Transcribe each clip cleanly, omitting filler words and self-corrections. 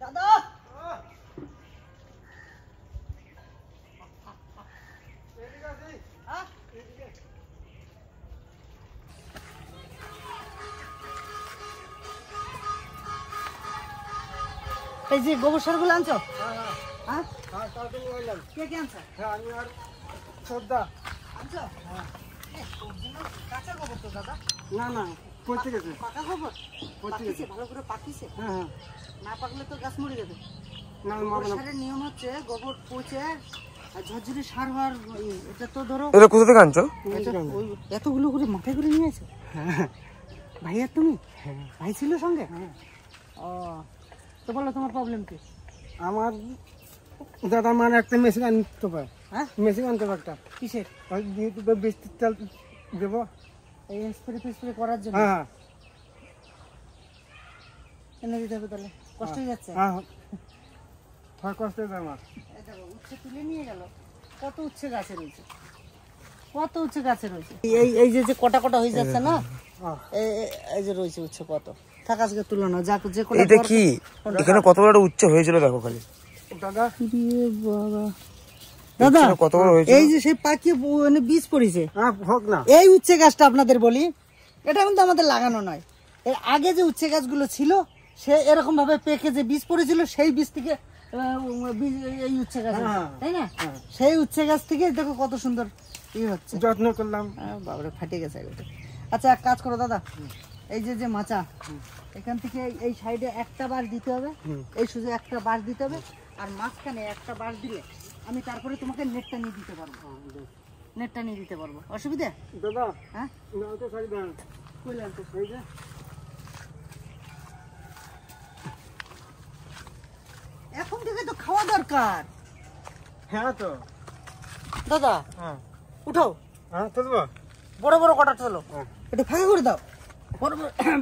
দাদা এই যে গোবর সারগুলো আনছো? হ্যাঁ হ্যাঁ তাও তো নিয়ে এলাম। কে আনছো? হ্যাঁ আমি আর সর্দা আনছো। হ্যাঁ কাঁচা গোবর তো দাদা? না না পচে গেছে। পাকা গোবর পচে গেছে, ভালো করে পাকিছে? হ্যাঁ হ্যাঁ, না পাকলে তো গাছ মরে যাবে। না গোবর সারের নিয়ম হচ্ছে গোবর পচে আর ঝরঝরে সার হওয়ার। এটা তো ধরো এটা কোথা থেকে আনছো? এতগুলো করে মাথায় করে নিয়ে আসো? হ্যাঁ ভাই আর তুমি? ভাই ছিল সঙ্গে? হ্যাঁ। ও তো বলো তোমার প্রবলেম কি? আমার দাদা মানে একটা মেশিন আনতে পারে। হ্যাঁ মেশিন আনতে পারে একটা। কিসের? বৃষ্টির তেল দেবো এই স্প্রে ফিস্প্রে করার জন্য। হ্যাঁ এনে দিতে হবে তাহলে। কষ্ট হয়ে যাচ্ছে? হ্যাঁ হয় কষ্ট হয়ে যায় আমার। উচ্ছে তুলে নিয়ে গেল। কত উচ্ছে গাছে রয়েছে, কত উচ্ছে গাছে রয়েছে। এই যে কটা কটা হয়ে যাচ্ছে না, এই যে রয়েছে উচ্ছে কত। থাক আজকে তুলো না, যা যে কটা। এটা কি এখানে কত বড় উচ্ছে হয়েছিল দেখো খালি। দাদা দাদা কত বড় হয়েছে, এই যে সেই পাকিয়ে মানে বীজ পড়েছে। হোক না, এই উচ্ছে গাছটা আপনাদের বলি, এটা কিন্তু আমাদের লাগানো নয়। এর আগে যে উচ্ছে গাছগুলো ছিল সে এরকম ভাবে পেকে যে বীজ পড়েছিল, সেই বীজ থেকে এই উচ্ছে গাছ, তাই না? সেই উচ্ছে গাছ থেকে দেখো কত সুন্দর হচ্ছে। যত্ন করলাম, বাবারে ফাটে গেছে। আচ্ছা এক কাজ করো দাদা, এই যে মাচা, এখান থেকে এই সাইডে একটা বাঁশ দিতে হবে, এই সুযোগ একটা বাঁশ দিতে হবে, আর মাঝখানে একটা বাঁশ দিলে আমি তারপরে তোমাকে নেটটা নিয়ে দিতে পারবো। নেটটা নিয়ে দিতে পারবো, অসুবিধা? দাদা হ্যাঁ এখন থেকে তো খাওয়া দরকার। হ্যাঁ তো দাদা, হ্যাঁ উঠাও। হ্যাঁ তুলবো, বড় বড় কটা তোলো, এটা ফাঁকা করে দাও।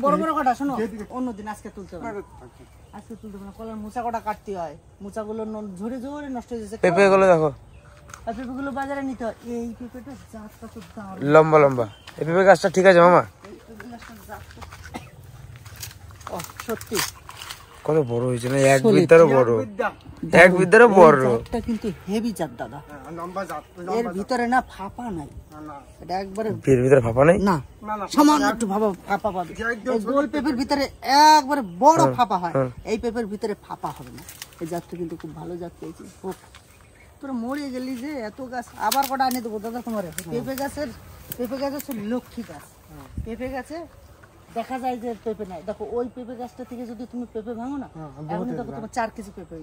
বড় বড় কটা শোনো, অন্যদিন, আজকে তুলতে হবে, আজকে তুলতে হবে না। কলার মোচা কটা কাটতে হয়, মোচাগুলো ঝরে ঝরে নষ্ট হয়ে যাচ্ছে। পেঁপে গুলো দেখো, আর পেঁপে গুলো বাজারে নিতে হয়। এই পেঁপেটা জাতটা তো দাম লম্বা লম্বা। এই পেঁপে গাছটা ঠিক আছে মামা? ও সত্যি কত বড় হয়েছে না, এক বিদ্যারও বড়, এক বিদ্যারও বড়। জাতটা কিন্তু হেভি জাত দাদা, লম্বা জাত। এর ভিতরে না ফাঁপা নাই, এটা একবারে এর ভিতরে ফাঁপা নাই না, সামান্য একটু ফাঁপা পাবে। এই গোল পেঁপের ভিতরে একবারে বড় ফাঁপা হয়, এই পেঁপের ভিতরে ফাঁপা হবে না। এই জাতটা কিন্তু খুব ভালো জাত পেয়েছি। তোরা মরে গেলি যে এত গাছ আবার কটা আনিয়ে দেবো দাদা তোমার। পেঁপে গাছ হচ্ছে লক্ষ্মী গাছ। পেঁপে গাছে দেখা যায় যে পেঁপে নাই, দেখো ওই পেঁপে গাছটা থেকে যদি তুমি পেঁপে ভাঙো না, এখন দেখো তোমার 4 কেজি পেঁপে,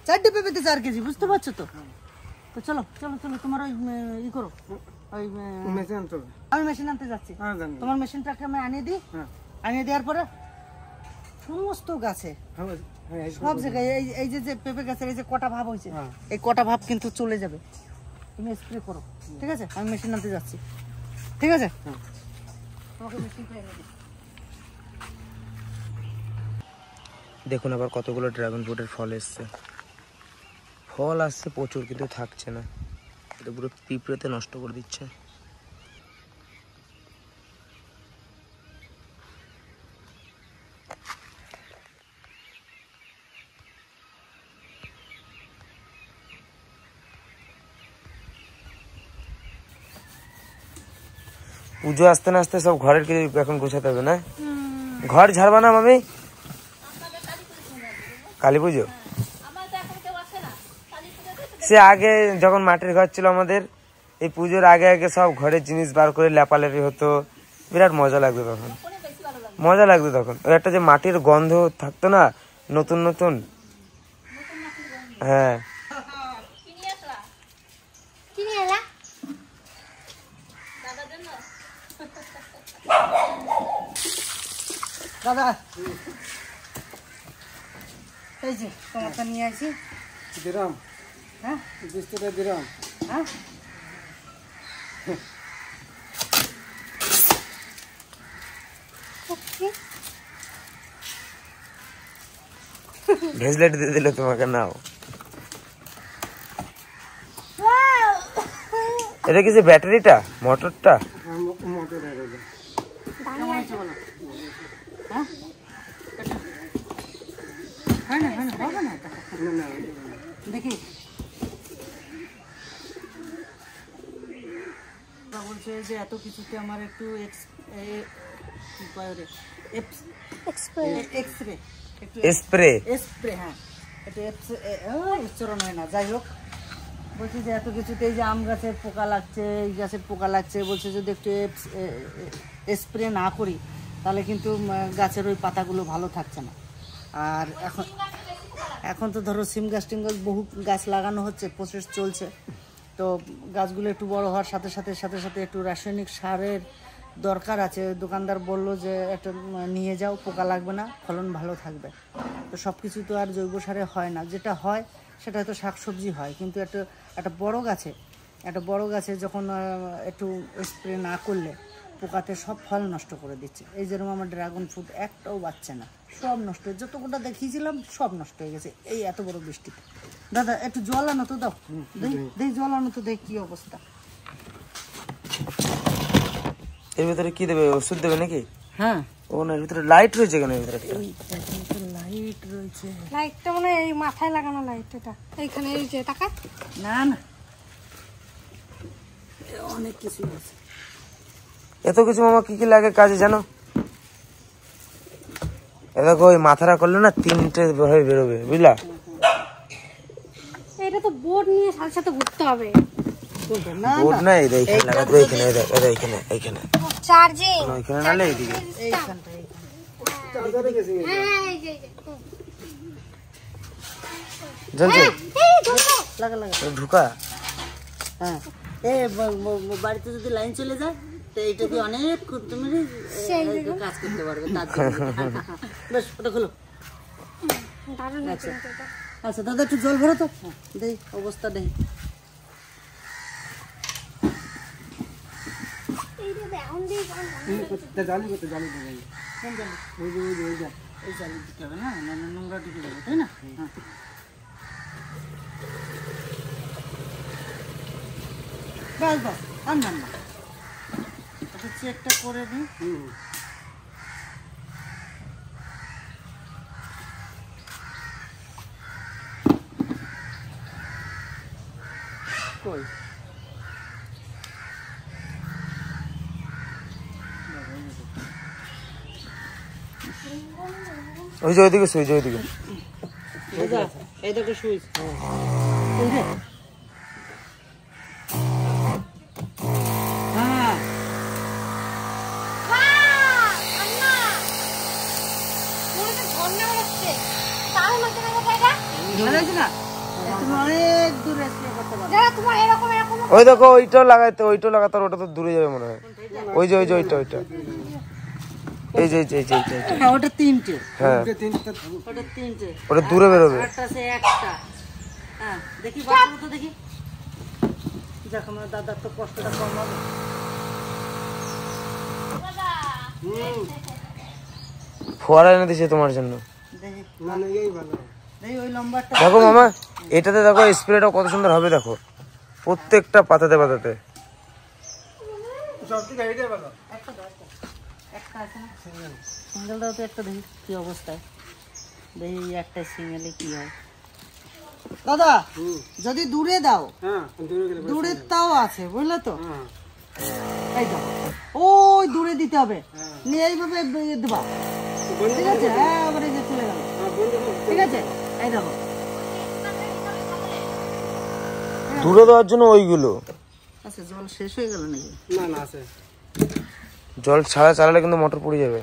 4টে পেঁপেতে 4 কেজি, বুঝতে পারছো তো? তো চলো চলো চলো, তোমার ওই ই করো, ওই আমি মেশিন আনতে যাচ্ছি। তোমার মেশিনটাকে আমি আনিয়ে দিই, আনিয়ে দেওয়ার পরে সমস্ত গাছে সব জায়গায় এই যে পেঁপে গাছের এই যে কটা ভাব হয়েছে, এই কটা ভাব কিন্তু চলে যাবে। তুমি স্প্রে করো, ঠিক আছে? আমি মেশিন আনতে যাচ্ছি, ঠিক আছে? দেখুন আবার কতগুলো ড্রাগন ফ্রুটের ফল এসছে, ফল আসছে প্রচুর কিন্তু থাকছে না, এটা পুরো পিঁপড়েতে নষ্ট করে দিচ্ছে। পুজো আসতে না আসতে সব ঘরের কিছু এখন গোছাতে হবে না? ঘর ঝাড়বা না মামি? কালী পুজো সে আগে যখন মাটির ঘর ছিল আমাদের, এই পুজোর আগে আগে সব ঘরের জিনিস বার করে লেপালেপি হতো, বিরাট মজা লাগতো তখন, মজা লাগতো তখন। ওই একটা যে মাটির গন্ধ থাকতো না, নতুন নতুন। হ্যাঁ দাদা এই যে তোমারটা নিয়ে আসি, দিরাম। হ্যাঁ 20 টাকা দিরাম। হ্যাঁ ভেজলেট দিয়ে দিলে তোমাকে, নাও। এটা কি যে ব্যাটারিটা, মোটরটা? হবে না দেখি বলছে যে এত কিছুতে আমার একটু এক্সরে স্প্রে হ্যাঁ একটু উচ্চারণ হয় না, যাই হোক বলছে যে এত কিছুতে এই যে আম গাছের পোকা লাগছে, এই গাছের পোকা লাগছে, বলছে যদি একটু স্প্রে না করি তাহলে কিন্তু গাছের ওই পাতাগুলো ভালো থাকছে না। আর এখন তো ধরো সিম গাছ টিম গাছ বহু গাছ লাগানো হচ্ছে, প্রসেস চলছে, তো গাছগুলো একটু বড় হওয়ার সাথে সাথে একটু রাসায়নিক সারের দরকার আছে। দোকানদার বললো যে একটা নিয়ে যাও, পোকা লাগবে না, ফলন ভালো থাকবে। তো সব কিছু তো আর জৈব সারে হয় না, যেটা হয় সেটা হয়তো শাকসবজি হয়, কিন্তু একটা বড় গাছে যখন একটু স্প্রে না করলে পোকাতে সব ফল নষ্ট করে দিচ্ছে। এই যেরকম আমার ড্রাগন ফ্রুট একটাও বাচ্চা না, সব নষ্ট, যতটা দেখিয়েছিলাম সব নষ্ট হয়ে গেছে এই এত বড় বৃষ্টিতে। দাদা একটু জল আনো তো, দাও দেখ জল আনো তো, দেখ কি অবস্থা। এর ভিতরে কি দেবে, ওষুধ দেবে নাকি? হ্যাঁ ও না, এর ভিতরে লাইট রয়েছে কেন? এর ভিতরে লাইট রয়েছে, লাইটটা মানে এই মাথায় লাগানো লাইট, এটা এইখানে এই যে টাকা না অনেক কিছু আছে। এত কিছু মামা কি কি লাগে কাজে জানো? এ দেখো ওই মাথাটা করলে না 3টে ভাবে বেরোবে, বুঝলা? এটা তো বোর্ড নিয়ে সাথে সাথে ঘুরতে হবে। বোর্ড না, এই এইখানে লাগাতে, এইখানে এইখানে চার্জিং ওইখানে নালে এইদিকে এইখানটা হ্যাঁ এই যে জানছো লাগা ঢুকা। হ্যাঁ বাড়িতে যদি লাইন চলে যায় তো এইটা দিয়ে অনেক তুমি কাজ করতে পারবে, তার জন্য বেশ ওটা খোলো। দারুণ হয়েছে এটা। আচ্ছা দাদা একটু জল ভরো তো, দেই অবস্থা দেই। এই যে এখন দিয়ে এই জালি দিতে হবে না, নোংরা ঢুকে যাবে, তাই না? হ্যাঁ বাস আর না আচ্ছা চেকটা করে দিই। কই ওই যে ওইদিকে সুইচ, ওইদিকে এই দেখো সুইচ, অনেক দূরে ওই দেখো ওইটাও লাগাতে, ওইটাও লাগাতে, ওটা তো দূরে যাবে মনে হয়। ওই যে ওইটা এই যে ওটা 3টে, হ্যাঁ ওটা 3টে, ওটা দূরে বেরোবে। একটা হ্যাঁ দেখি বাচ্চা তো দেখি, দেখ আমার দাদার তো কষ্টটা কম হবে। ফোয়ারা এনে দিছে তোমার জন্য। দেখি ওই লম্বাটা দেখো মামা, এটাতে দেখো স্প্রেটা কত সুন্দর হবে, দেখো প্রত্যেকটা পাতাতে সিঙ্গেলটাও তো একটা দেখি কি অবস্থায়, দেখি একটা সিঙ্গেলে কি হয়। দাদা যদি দূরে দাও, দূরে তাও আছে বুঝলে তো, এই দাও ওই দূরে দিতে হবে, নিয়ে এইভাবে দেবা, ঠিক আছে? হ্যাঁ আবার এই যে চলে গেল, ঠিক আছে? এই দেখো দূরে দেওয়ার জন্য ওইগুলো। আচ্ছা জল শেষ হয়ে গেল নাকি? না আছে, জল ছাড়া চালালে কিন্তু মোটর পুড়ে যাবে।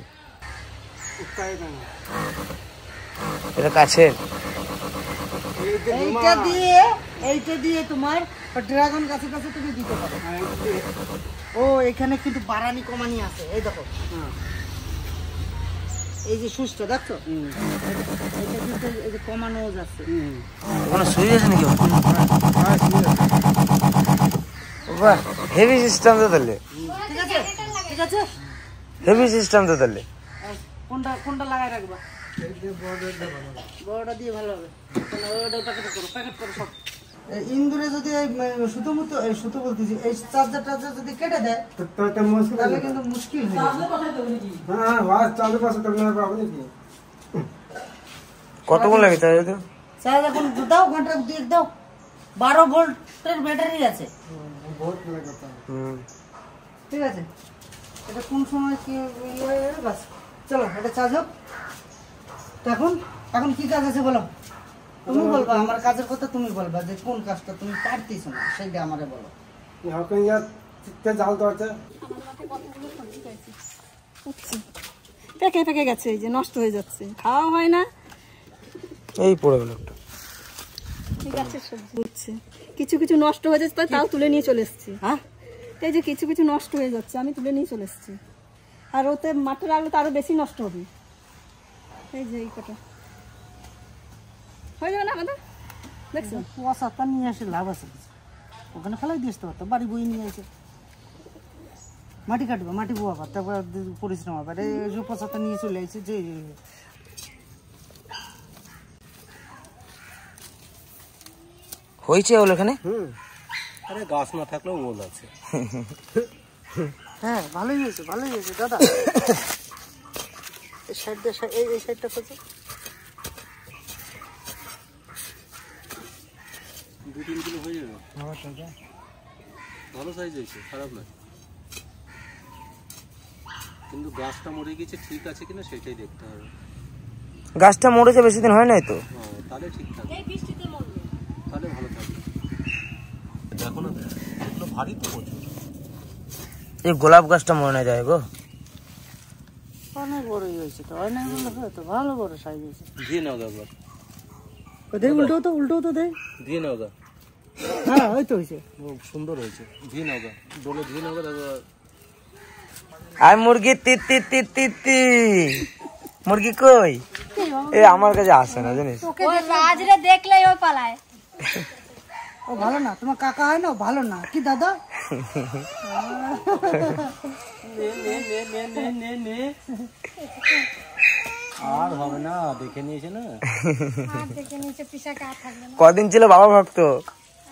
এটা কাছে এইটা দিয়ে তোমার ড্রাগন গাছে তুমি দিতে পারো। ও এখানে কিন্তু বাড়ানি কমানি আছে, এই দেখো এই যে সুইচটা দেখছো, এটা কিন্তু এই যে কমানো যাচ্ছে। কোনো সুইচ আছে নাকি? বাহ হেভি সিস্টেম তো তাহলে, ঠিক আছে হেভি সিস্টেম তো তাহলে। কোনটা লাগাই রাখবা? বড়টা দিয়ে ভালো হবে, ওটা প্যাকেট করো সব। ইন্দুরে যদি সুতো বলতেছি এই চার্জারটা যদি কেটে দেয় তাহলে কিন্তু মুশকিল হয়ে যাবে। কতক্ষণ লাগে চার্জ দিতে? চার্জ এখন দাও, ঘন্টা 2 দাও। 12 ভোল্টের ব্যাটারি আছে। ঠিক আছে, এটা কোন সময় কি বাস চলো এটা চার্জ হোক। তো এখন কি কাজ আছে বলো, তুমি বলবা। আমার কাজের কথা তুমি বলবা, যে কোন কাজটা তুমি পারতেছো না সেইটা আমারে বলো। পেকে পেকে গেছে, এই যে নষ্ট হয়ে যাচ্ছে, খাওয়া হয় না। এই পড়ে গেল একটা। ঠিক আছে, সবজি হচ্ছে, কিছু কিছু নষ্ট হয়ে যাচ্ছে, তাও তুলে নিয়ে চলে এসেছি। হ্যাঁ, এই যে কিছু কিছু নষ্ট হয়ে যাচ্ছে, আমি তুলে নিয়ে চলে এসেছি। আর ওতে মাঠে রাখলে তো আরো বেশি নষ্ট হবে। এই যে এই কটা হয়ে যাবে না আমাদের, দেখছো? পচাটা নিয়ে আসে লাভ আছে কিছু, ওখানে ফেলাই দিয়ে আসতে পারতো, বাড়ি বই নিয়ে আসে মাটি কাটবে, মাটি বোয়াবা, তারপর পরিশ্রম হবে। এই যে পচাটা নিয়ে চলে আসছে যে হয়েছে ওর এখানে। আরে গাছ না থাকলেও ওল আছে। হ্যাঁ, ভালোই হয়েছে দাদা। এই সাইডটা, এই সাইডটা কত? 2-3 কিলো হয়ে যাবে। ভালো সাইজ হয়েছে, খারাপ নয়, কিন্তু গাছটা মরে গেছে ঠিক আছে কিনা সেটাই দেখতে হবে। গাছটা মরেছে, বেশি দিন হয় নাই তো। তাহলে ঠিক থাকবে, তাহলে ভালো থাকবে। দেখো না, এগুলো ভারী তো প্রচুর। এই গোলাপ গাছটা মরে যায় গো, অনেক বড়ই হয়েছে তো, অনেক তো ভালো বড় সাইজ হয়েছে। দিয়ে নাও গা একবার, দেখ উল্টো তো দেখ। দিয়ে নাও গা। হ্যাঁ, ওই তো হয়েছে, সুন্দর হয়েছে, দিয়ে নাও গা, ডোলে দিয়ে নাও গা। দেখো আর মুরগি তি মুরগি কই? এ আমার কাছে আসে না জানিস। রাজরে দেখলেই ও পালায়। ও ভালো না, তোমার কাকা হয় না, ও ভালো না কি দাদা? আর হবে না, দেখে নিয়েছে না। দেখে নিচে পিসাকে আর থাকবে না। কদিন ছিল বাবা ভক্ত,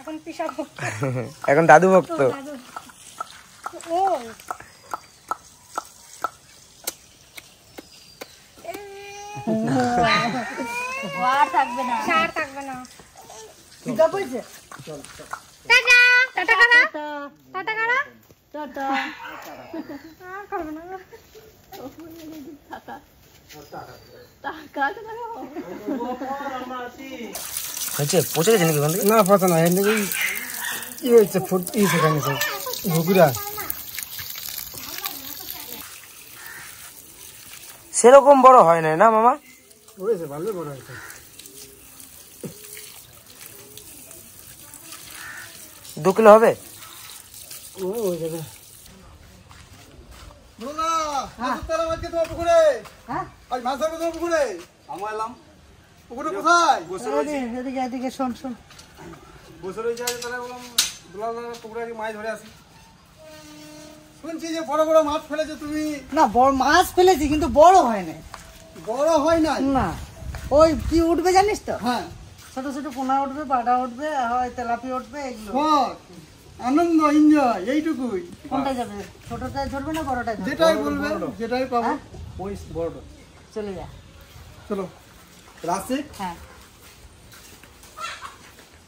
এখন পিসা এখন দাদু ভক্ত। ও আর থাকবে না, আর থাকবে না। কিটা কইছে? টাটা টাটা কারা, টাটা কারা, টাটা। আর করবে না, টাটা টাটা হয়েছে, পচে গেছে নাকি ওখান থেকে? না পচা না, এখান থেকে ই হয়েছে, সেখানে ঘুগুরা সেরকম বড় হয় না না মামা? হয়েছে, ভালো বড় হয়েছে। 2 কিলো হবে। হয়ে যাবে। এদিকে শোন শুনছি যে বড় বড় মাছ ফেলেছো তুমি। না, বড় মাছ ফেলেছি কিন্তু বড় হয় না। বড় হয় না না, ওই কি উঠবে জানিস তো? হ্যাঁ, ছোট ছোট পোনা উঠবে, বাটা উঠবে, হয় তেলাপি উঠবে, এগুলো। আনন্দ, এনজয়, এইটুকুই। কোনটা যাবে, ছোটটাই ধরবে না বড়টাই ধরবে? যেটাই বলবে, যেটাই পাবো। হ্যাঁ? ওই বড়। চলে যা। চলো রাসে। হ্যাঁ,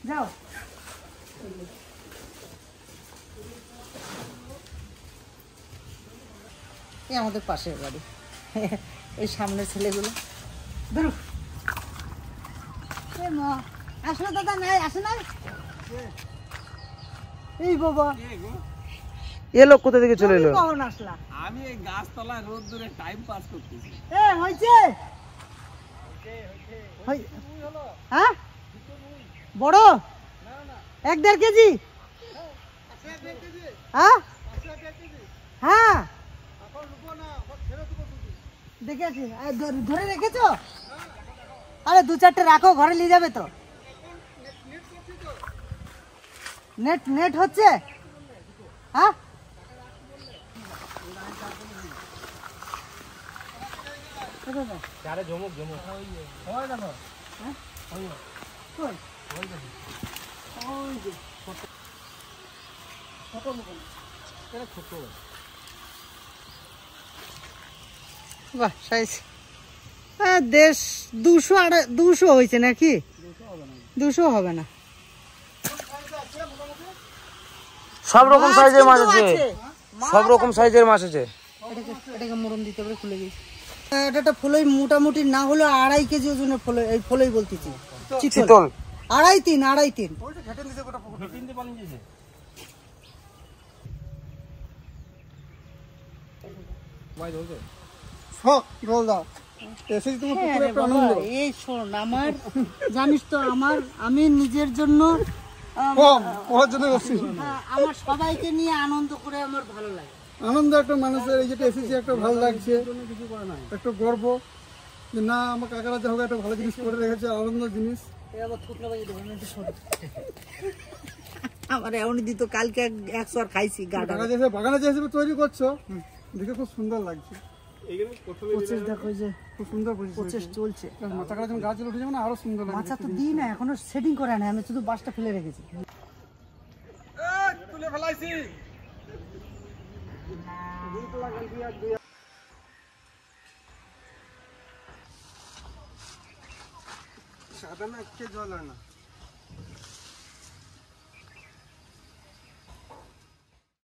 যাও। এই আমাদের পাশের বাড়ি, এই সামনের ছেলেগুলো ধরো। আসলে দাদা নাই, আসে নাই। এই বাবা, এ লোক কোথা থেকে চলে এলো? কখন আসলা? আমি এই গাছতলায় রোদ দূরে টাইম পাস করতেছি। হয়েছে? হ্যাঁ, বড় 1-1.5 কেজি। হ্যাঁ হ্যাঁ, দেখে আছি। ধরে রেখেছো? আরে 2-4টে রাখো, ঘরে নিয়ে যাবে তো। নেট হচ্ছে? হ্যাঁ, বাহ, সাইজ। দেশ 200 হয়েছে নাকি? 200 হবে না। সব রকম সাইজের মাছ আছে, আছে। সব রকম সাইজের মাছ আছে। এটাকে মরণ দিতে হবে, খুলে গেছে। এটা একটা ফলই মোটামুটি না হলে 2.5 কেজি ওজনের ফলই, এই ফলই বলতেছি চিতল 2.5-3 এই শোন, আমার জানিস তো, আমি নিজের জন্য আমার সবাইকে নিয়ে আনন্দ করে আমার ভালো লাগে। আনন্দ একটা মানুষের, এই যেটা এসেছি একটা ভালো লাগছে, একটা গর্ব যে না আমার কাকারা যা হোক একটা ভালো জিনিস করে রেখেছে, আনন্দ জিনিস। আমার এমনই দিত, কালকে 100 আর খাইছি। বাগানে যে হিসেবে তৈরি করছো দেখে খুব সুন্দর লাগছে। প্রচেষ্টা দেখো যে খুব সুন্দর প্রচেষ্টা চলছে। মাথা কাটা যখন গাছ উঠে যাবে না আরো সুন্দর লাগছে। মাছা তো দিই না, এখনো সেটিং করে না, আমি শুধু বাসটা ফেলে রেখেছি। তুলে ফেলাইছি। সাদা না, জল হয় না।